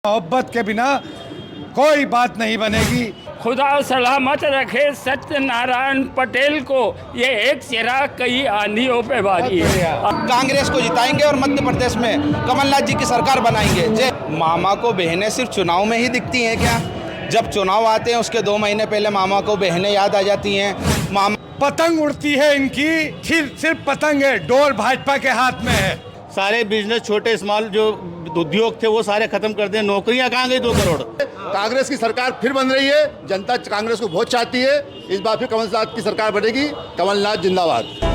मोहब्बत के बिना कोई बात नहीं बनेगी। खुदा सलामत रखे सत्यनारायण पटेल को, ये एक चिराग कई आंधियों पे भारी है। कांग्रेस को जिताएंगे और मध्य प्रदेश में कमलनाथ जी की सरकार बनाएंगे। मामा को बहनें सिर्फ चुनाव में ही दिखती हैं क्या? जब चुनाव आते हैं उसके 2 महीने पहले मामा को बहनें याद आ जाती हैं। मामा पतंग उड़ती है इनकी, सिर्फ पतंग है, डोर भाजपा के हाथ में है। सारे बिजनेस छोटे स्मॉल जो उद्योग थे वो सारे खत्म कर दिए। नौकरियां कहाँ गई 2 करोड़? कांग्रेस की सरकार फिर बन रही है। जनता कांग्रेस को वोट चाहती है। इस बार फिर कमलनाथ की सरकार बनेगी। कमलनाथ जिंदाबाद।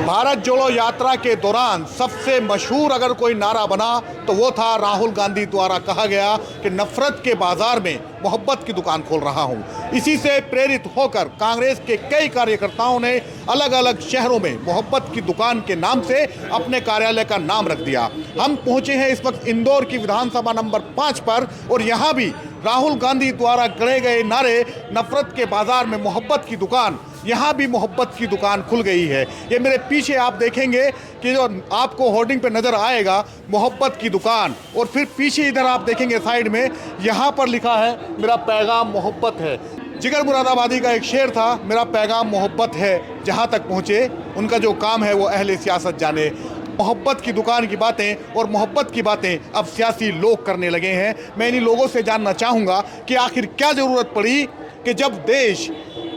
भारत जोड़ो यात्रा के दौरान सबसे मशहूर अगर कोई नारा बना तो वो था राहुल गांधी द्वारा कहा गया कि नफरत के बाजार में मोहब्बत की दुकान खोल रहा हूं। इसी से प्रेरित होकर कांग्रेस के कई कार्यकर्ताओं ने अलग अलग शहरों में मोहब्बत की दुकान के नाम से अपने कार्यालय का नाम रख दिया। हम पहुंचे हैं इस वक्त इंदौर की विधानसभा नंबर 5 पर और यहाँ भी राहुल गांधी द्वारा गढ़े गए नारे नफरत के बाजार में मोहब्बत की दुकान, यहाँ भी मोहब्बत की दुकान खुल गई है। ये मेरे पीछे आप देखेंगे कि जो आपको होर्डिंग पे नज़र आएगा मोहब्बत की दुकान, और फिर पीछे इधर आप देखेंगे साइड में यहाँ पर लिखा है मेरा पैगाम मोहब्बत है। जिगर मुरादाबादी का एक शेर था, मेरा पैगाम मोहब्बत है। जहाँ तक पहुँचे उनका जो काम है वो अहले सियासत जाने। मोहब्बत की दुकान की बातें और मोहब्बत की बातें अब सियासी लोग करने लगे हैं। मैं इन्हीं लोगों से जानना चाहूँगा कि आखिर क्या ज़रूरत पड़ी कि जब देश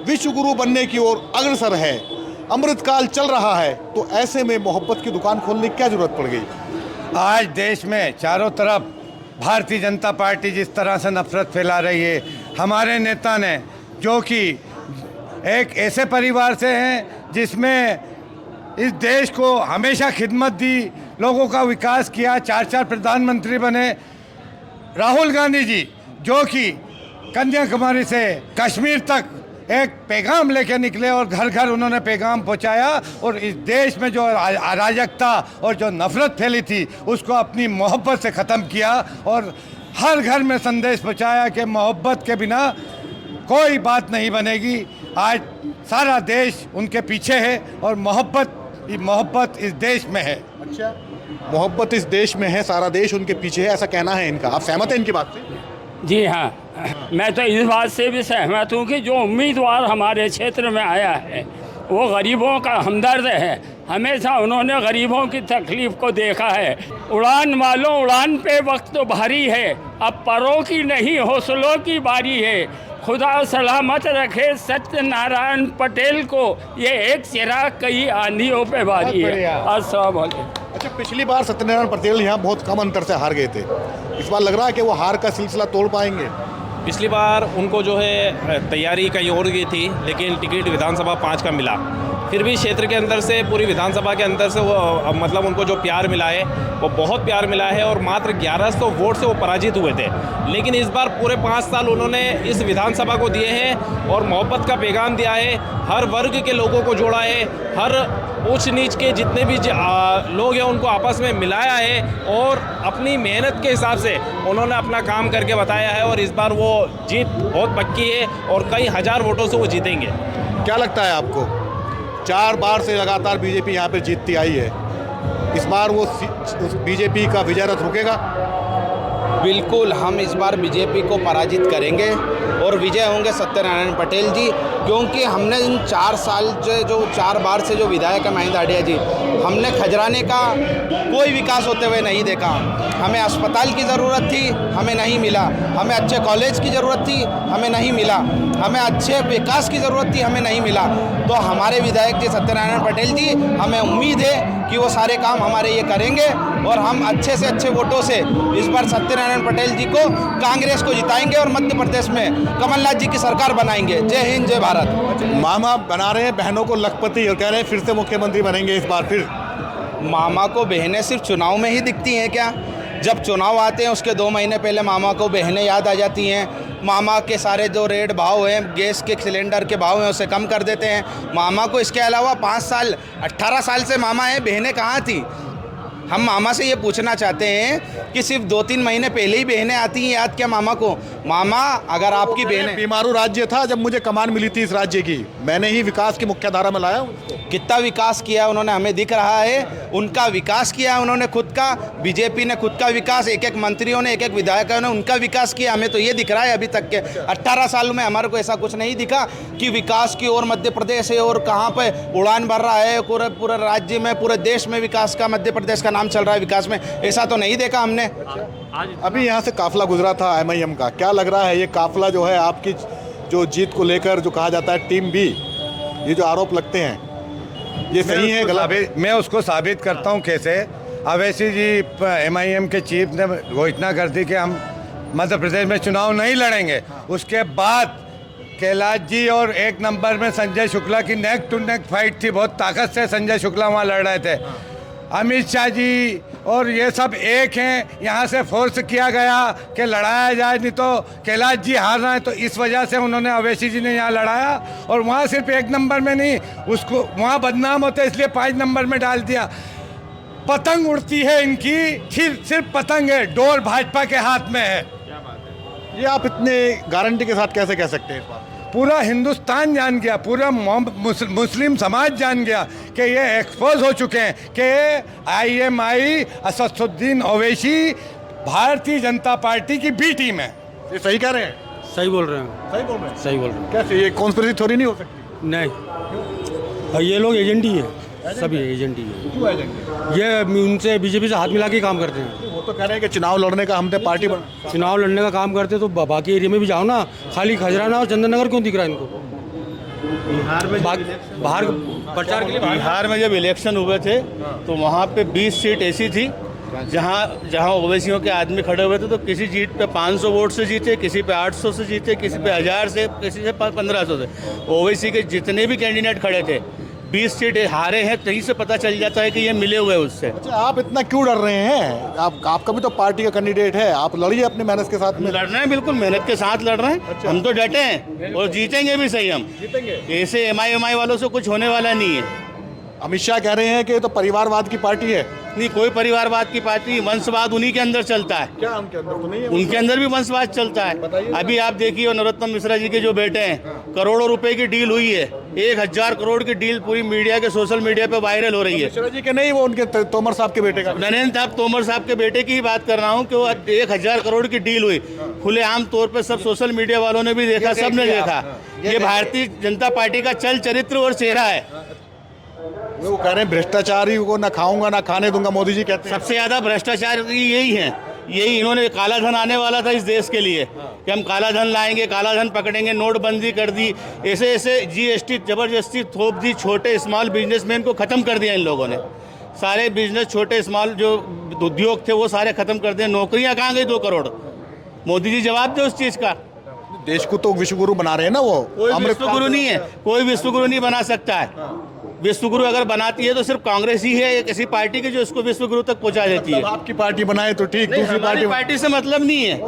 विश्व गुरु बनने की ओर अग्रसर है, अमृतकाल चल रहा है, तो ऐसे में मोहब्बत की दुकान खोलने की क्या ज़रूरत पड़ गई? आज देश में चारों तरफ भारतीय जनता पार्टी जिस तरह से नफरत फैला रही है, हमारे नेता ने जो कि एक ऐसे परिवार से हैं जिसमें इस देश को हमेशा खिदमत दी, लोगों का विकास किया, 4 प्रधानमंत्री बने, राहुल गांधी जी जो कि कन्याकुमारी से कश्मीर तक एक पैगाम लेके निकले और घर घर उन्होंने पैगाम पहुंचाया और इस देश में जो अराजकता और जो नफरत फैली थी उसको अपनी मोहब्बत से ख़त्म किया और हर घर में संदेश पहुंचाया कि मोहब्बत के बिना कोई बात नहीं बनेगी। आज सारा देश उनके पीछे है और मोहब्बत इस देश में है। अच्छा, मोहब्बत इस देश में है, सारा देश उनके पीछे है, ऐसा कहना है इनका। आप सहमत हैं इनकी बात से? जी हाँ, मैं तो इस बात से भी सहमत हूँ कि जो उम्मीदवार हमारे क्षेत्र में आया है वो गरीबों का हमदर्द है। हमेशा उन्होंने गरीबों की तकलीफ़ को देखा है। उड़ान वालों उड़ान पे वक्त तो भारी है, अब परों की नहीं हौसलों की बारी है। खुदा सलामत रखे सत्यनारायण पटेल को, ये एक चिराग कई आंधियों पे भारी है। अस्सलाम वालेकुम। अच्छा, पिछली बार सत्यनारायण पटेल यहाँ बहुत कम अंतर से हार गए थे। इस बार लग रहा है कि वो हार का सिलसिला तोड़ पाएंगे। पिछली बार उनको जो है तैयारी कहीं और की थी, लेकिन टिकट विधानसभा 5 का मिला। फिर भी क्षेत्र के अंदर से, पूरी विधानसभा के अंदर से वो मतलब उनको जो प्यार मिला है वो बहुत प्यार मिला है और मात्र 1100 वोट से वो पराजित हुए थे। लेकिन इस बार पूरे 5 साल उन्होंने इस विधानसभा को दिए हैं और मोहब्बत का पैगाम दिया है। हर वर्ग के लोगों को जोड़ा है, हर ऊंच नीच के जितने भी लोग हैं उनको आपस में मिलाया है और अपनी मेहनत के हिसाब से उन्होंने अपना काम करके बताया है। और इस बार वो जीत बहुत पक्की है और कई हज़ार वोटों से वो जीतेंगे। क्या लगता है आपको? 4 बार से लगातार बीजेपी यहाँ पर जीतती आई है, इस बार वो बीजेपी का विजय रथ रुकेगा? बिल्कुल, हम इस बार बीजेपी को पराजित करेंगे और विजय होंगे सत्यनारायण पटेल जी, क्योंकि हमने इन 4 साल जो 4 बार से जो विधायक है महेंद्र हांडिया जी, हमने खजराने का कोई विकास होते हुए नहीं देखा। हमें अस्पताल की ज़रूरत थी, हमें नहीं मिला। हमें अच्छे कॉलेज की ज़रूरत थी, हमें नहीं मिला। हमें अच्छे विकास की ज़रूरत थी, हमें नहीं मिला। तो हमारे विधायक जी सत्यनारायण पटेल जी, हमें उम्मीद है कि वो सारे काम हमारे ये करेंगे और हम अच्छे से अच्छे वोटों से इस बार सत्यनारायण पटेल जी को, कांग्रेस को जिताएंगे और मध्य प्रदेश में कमलनाथ जी की सरकार बनाएंगे। जय हिंद, जय भारत। मामा बना रहे हैं बहनों को लखपति और कह रहे हैं फिर से मुख्यमंत्री बनेंगे इस बार फिर। मामा को बहनें सिर्फ चुनाव में ही दिखती हैं क्या? जब चुनाव आते हैं उसके 2 महीने पहले मामा को बहनें याद आ जाती हैं। मामा के सारे जो रेट भाव हैं, गैस के सिलेंडर के भाव हैं, उसे कम कर देते हैं। मामा को इसके अलावा 5 साल 18 साल से मामा है, बहनें कहाँ थी? हम मामा से ये पूछना चाहते हैं कि सिर्फ 2-3 महीने पहले ही बहनें आती हैं याद क्या मामा को? मामा, अगर आपकी बहनें, बीमारू राज्य था जब मुझे कमान मिली थी इस राज्य की, मैंने ही विकास की मुख्य धारा में लाया। कितना विकास किया उन्होंने हमें दिख रहा है। उनका विकास किया उन्होंने खुद का, बीजेपी ने खुद का विकास, एक एक मंत्रियों ने, एक एक विधायकों ने उनका विकास किया। हमें तो ये दिख रहा है अभी तक के 18 साल में हमारे को ऐसा कुछ नहीं दिखा कि विकास की ओर मध्य प्रदेश है और कहाँ पे उड़ान भर रहा है, पूरे राज्य में, पूरे देश में विकास का, मध्य प्रदेश का नाम चल रहा है विकास में, ऐसा तो नहीं देखा हमने। अभी यहाँ से काफिला गुजरा था MIM का, क्या लग रहा है ये काफिला जो है आपकी जो जीत को लेकर जो कहा जाता है टीम बी, ये जो आरोप लगते हैं ये सही है गलत? मैं उसको साबित करता हूँ कैसे। अवैसी जी MIM के चीफ ने घोषणा कर दी कि हम मध्य प्रदेश में चुनाव नहीं लड़ेंगे। उसके बाद कैलाश जी और एक नंबर में संजय शुक्ला की नेक टू नेक फाइट थी, बहुत ताकत से संजय शुक्ला वहाँ लड़ रहे थे। अमित शाह जी और ये सब एक हैं, यहाँ से फोर्स किया गया कि लड़ाया जाए, नहीं तो कैलाश जी हार रहे हैं, तो इस वजह से उन्होंने अवैसी जी ने यहाँ लड़ाया। और वहाँ सिर्फ एक नंबर में नहीं, उसको वहाँ बदनाम होते इसलिए 5 नंबर में डाल दिया। पतंग उड़ती है इनकी, सिर्फ पतंग है, डोर भाजपा के हाथ में है। ये आप इतने गारंटी के साथ कैसे कह सकते हैं इस बात? पूरा हिंदुस्तान जान गया, पूरा मुस्लिम समाज जान गया कि ये एक्सपोज हो चुके हैं कि IMI असदुद्दीन ओवैसी भारतीय जनता पार्टी की बी टीम है। ये सही कह रहे हैं? सही बोल रहे हैं, सही बोल रहे हैं। सही बोल रहे हैं। कैसे ये कॉन्स्पिरेसी थ्योरी नहीं हो सकती? नहीं, और ये लोग एजेंट ही है, सभी एजेंट ही है। क्यों एजेंट? ये उनसे बीजेपी से हाथ मिला के काम करते हैं। वो तो कह रहे हैं कि चुनाव लड़ने का हमने पार्टी चुनाव लड़ने का काम करते तो बाकी एरिया में भी जाओ ना, खाली खजराना और चंदन नगर क्यों दिख रहा है इनको? बिहार में बाहर प्रचार के लिए बिहार में जब इलेक्शन हुए थे तो वहाँ पे 20 सीट ऐसी थी जहाँ ओवैसियों के आदमी खड़े हुए थे, तो किसी सीट पे 500 वोट से जीते, किसी पे 800 से जीते, किसी पे 1000 से, किसी से 1500 से। ओवैसी के जितने भी कैंडिडेट खड़े थे 20 सीट हारे हैं, कहीं से पता चल जाता है कि ये मिले हुए उससे। अच्छा, आप इतना क्यों डर रहे हैं? आपका भी तो पार्टी का कैंडिडेट है, आप लड़िए अपनी मेहनत के साथ में। लड़ रहे हैं, बिल्कुल मेहनत के साथ लड़ रहे हैं। हम तो डटे हैं और जीतेंगे भी सही। हम जीतेंगे, ऐसे MIM वालों से कुछ होने वाला नहीं है। अमित शाह कह रहे हैं कि ये तो परिवारवाद की पार्टी है। नहीं, कोई परिवारवाद की पार्टी, वंशवाद उन्हीं के अंदर चलता है। क्या उनके अंदर तो नहीं है? उनके अंदर भी वंशवाद चलता है। अभी आप देखिए नरोत्तम मिश्रा जी के जो बेटे हैं, करोड़ों रुपए की डील हुई है, 1000 करोड़ की डील पूरी मीडिया के, सोशल मीडिया पे वायरल हो रही है। मिश्रा जी के नहीं, वो उनके तोमर साहब के बेटे का। नरेंद्र साहब तोमर साहब के बेटे की ही बात कर रहा हूँ कि वो 1000 करोड़ की डील हुई, खुलेआम तौर पे सब सोशल मीडिया वालों ने भी देखा, सबने देखा। ये भारतीय जनता पार्टी का चल चरित्र और चेहरा है। वो कह रहे हैं भ्रष्टाचारी को ना खाऊंगा ना खाने दूंगा, मोदी जी कहते हैं। सबसे ज्यादा भ्रष्टाचार यही है, यही इन्होंने, काला धन आने वाला था इस देश के लिए कि हम काला धन लाएंगे, काला धन पकड़ेंगे, नोटबंदी कर दी, ऐसे ऐसे GST जबरदस्ती थोप दी, छोटे स्मॉल बिजनेसमैन को ख़त्म कर दिया इन लोगों ने। सारे बिजनेस, छोटे स्मॉल जो उद्योग थे वो सारे ख़त्म कर दिए। नौकरियाँ कहाँ गई 2 करोड़? मोदी जी जवाब दे उस चीज़ का। देश को तो विश्वगुरु बना रहे हैं ना वो। कोई विश्वगुरु नहीं है, कोई विश्वगुरु नहीं बना सकता है। विश्वगुरु अगर बनाती है तो सिर्फ कांग्रेस ही है एक ऐसी पार्टी की जो इसको विश्वगुरु तक पहुंचा देती है। आपकी पार्टी बनाए तो ठीक, दूसरी पार्टी से मतलब नहीं है।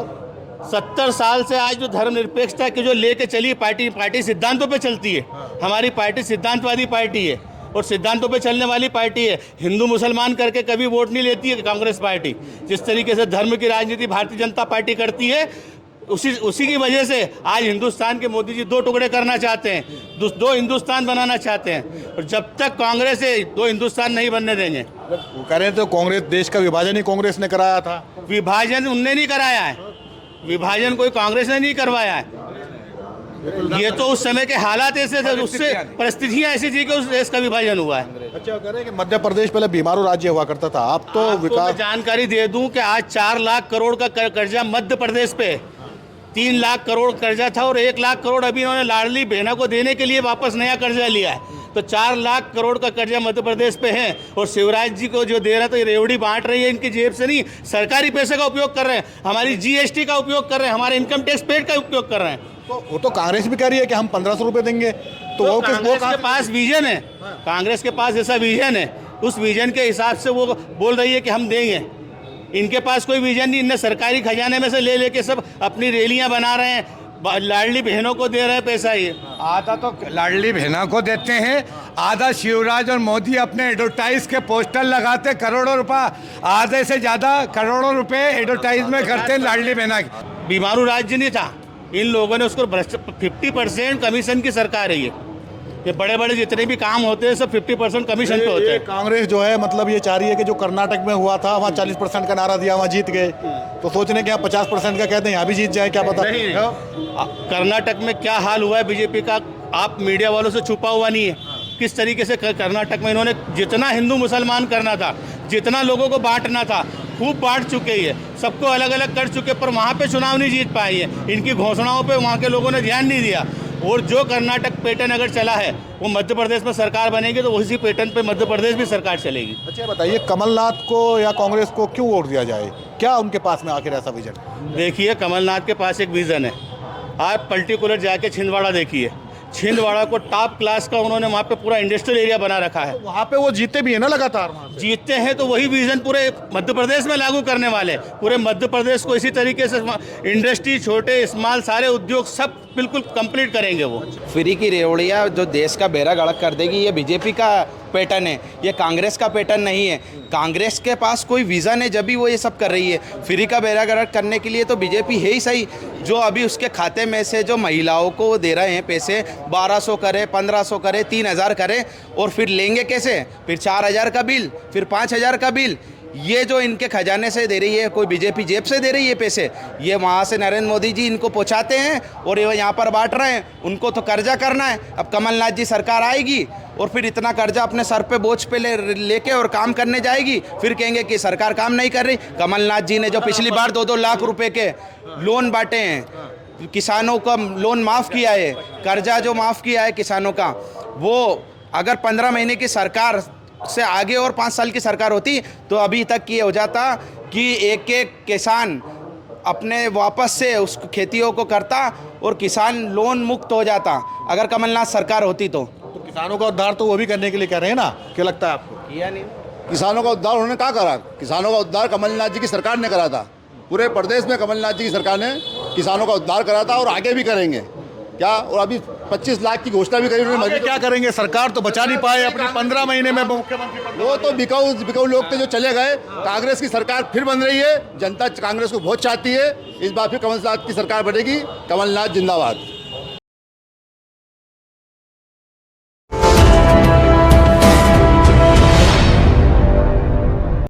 70 साल से आज जो धर्मनिरपेक्षता की जो लेके चली पार्टी सिद्धांतों पे चलती है। हमारी पार्टी सिद्धांतवादी पार्टी है और सिद्धांतों पे चलने वाली पार्टी है। हिंदू मुसलमान करके कभी वोट नहीं लेती है कांग्रेस पार्टी। जिस तरीके से धर्म की राजनीति भारतीय जनता पार्टी करती है, उसी की वजह से आज हिंदुस्तान के मोदी जी 2 टुकड़े करना चाहते हैं, 2 हिंदुस्तान बनाना चाहते हैं। और जब तक कांग्रेस है 2 हिंदुस्तान नहीं बनने देंगे। वो कह रहे हैं तो कांग्रेस, देश का विभाजन ही कांग्रेस ने कराया था। विभाजन उनने नहीं कराया है, विभाजन कोई कांग्रेस ने नहीं करवाया है। ये तो उस समय के हालात ऐसे थे, उससे परिस्थितियां ऐसी थी कि उस देश का विभाजन हुआ है। अच्छा, कह रहे हैं कि मध्य प्रदेश पहले बीमारू राज्य हुआ करता था, अब तो विकास। मैं जानकारी दे दूं कि आज 4 लाख करोड़ का कर्जा मध्य प्रदेश पे, 3 लाख करोड़ कर्जा था और 1 लाख करोड़ अभी इन्होंने लाडली बहना को देने के लिए वापस नया कर्जा लिया है। तो 4 लाख करोड़ का कर्जा मध्य प्रदेश पे है। और शिवराज जी को जो दे रहा था, ये रेवड़ी बांट रही है, इनकी जेब से नहीं, सरकारी पैसे का उपयोग कर रहे हैं, हमारी GST का उपयोग कर रहे हैं, हमारे इनकम टैक्स पेड का उपयोग कर रहे हैं। तो वो तो कांग्रेस भी कह रही है कि हम 1500 रुपए देंगे, तो वो कांग्रेस के पास विजन है, कांग्रेस के पास ऐसा विजन है, उस विजन के हिसाब से वो बोल रही है कि हम देंगे। इनके पास कोई विजन नहीं, इनने सरकारी खजाने में से ले लेके सब अपनी रैलियां बना रहे हैं, लाडली बहनों को दे रहे हैं पैसा। ये आधा तो लाडली बहनों को देते हैं, आधा शिवराज और मोदी अपने एडवर्टाइज के पोस्टर लगाते, करोड़ों रुपया, आधे से ज़्यादा करोड़ों रुपए एडवर्टाइजमेंट करते हैं लाडली बहना की। बीमारू राज्य नहीं था, इन लोगों ने उसको 50% कमीशन की सरकार है ये, ये बड़े बड़े जितने भी काम होते हैं सब 50% कमीशन पे होते हैं। कांग्रेस जो है मतलब ये चाह रही है कि जो कर्नाटक में हुआ था वहाँ 40% का नारा दिया, वहाँ जीत गए, तो सोचने के यहाँ 50% का कहते हैं यहाँ भी जीत जाए, क्या पता। नहीं, कर्नाटक में क्या हाल हुआ है बीजेपी का, आप मीडिया वालों से छुपा हुआ नहीं है। किस तरीके से कर्नाटक में इन्होंने जितना हिंदू मुसलमान करना था, जितना लोगों को बांटना था, खूब बांट चुके ही है, सबको अलग अलग कर चुके, पर वहाँ पे चुनाव नहीं जीत पाई है। इनकी घोषणाओं पे वहाँ के लोगों ने ध्यान नहीं दिया। और जो कर्नाटक पैटर्न अगर चला है वो मध्य प्रदेश में सरकार बनेगी तो उसी पैटर्न पे मध्य प्रदेश भी सरकार चलेगी। अच्छा बताइए, कमलनाथ को या कांग्रेस को क्यों वोट दिया जाए, क्या उनके पास में आखिर ऐसा विजन? देखिए, कमलनाथ के पास एक विज़न है। आप पर्टिकुलर जाके छिंदवाड़ा देखिए, छिंदवाड़ा को टॉप क्लास का उन्होंने वहाँ पे पूरा इंडस्ट्रियल एरिया बना रखा है। वहाँ पे वो जीते भी है ना लगातार, वहाँ पे जीतते हैं तो वही विजन पूरे मध्य प्रदेश में लागू करने वाले, पूरे मध्य प्रदेश को इसी तरीके से इंडस्ट्री, छोटे स्मॉल सारे उद्योग सब बिल्कुल कंप्लीट करेंगे वो। फ्री की रेवड़ियाँ जो देश का बेड़ा गर्क कर देगी, ये बीजेपी का पैटर्न है, ये कांग्रेस का पैटर्न नहीं है। कांग्रेस के पास कोई विज़न है जब भी वो ये सब कर रही है। फ्री का बेड़ा गर्क करने के लिए तो बीजेपी है ही सही। जो अभी उसके खाते में से जो महिलाओं को दे रहे हैं पैसे, 1200 करे, 1500 करे, 3000 करे, और फिर लेंगे कैसे? फिर 4000 का बिल, फिर 5000 का बिल। ये जो इनके खजाने से दे रही है, कोई बीजेपी जेब से दे रही है पैसे, ये वहाँ से नरेंद्र मोदी जी इनको पहुँचाते हैं और ये यहाँ पर बांट रहे हैं। उनको तो कर्जा करना है। अब कमलनाथ जी सरकार आएगी और फिर इतना कर्जा अपने सर पे बोझ पे लेके और काम करने जाएगी, फिर कहेंगे कि सरकार काम नहीं कर रही। कमलनाथ जी ने जो पिछली बार 2-2 लाख रुपए के लोन बांटे हैं, किसानों का लोन माफ़ किया है, कर्जा जो माफ़ किया है किसानों का, वो अगर 15 महीने की सरकार से आगे और 5 साल की सरकार होती तो अभी तक ये हो जाता कि एक एक किसान अपने वापस से उस खेतियों को करता और किसान लोन मुक्त हो जाता अगर कमलनाथ सरकार होती तो किसानों का उद्धार तो वो भी करने के लिए कह रहे हैं ना, क्या लगता है आपको? किया नहीं। किसानों का उद्धार उन्होंने कहाँ करा? किसानों का उद्धार कमलनाथ जी की सरकार ने करा था। पूरे प्रदेश में कमलनाथ जी की सरकार ने किसानों का उद्धार करा था और आगे भी करेंगे क्या। और अभी 25 लाख की घोषणा भी करी उन्होंने। आगे क्या करेंगे? सरकार तो बचा नहीं पाए अपने 15 महीने में मुख्यमंत्री पद। वो तो बिकाऊ लोग थे जो चले गए। कांग्रेस की सरकार फिर बन रही है, जनता कांग्रेस को बहुत चाहती है। इस बार फिर कमलनाथ की सरकार बनेगी। कमलनाथ जिंदाबाद।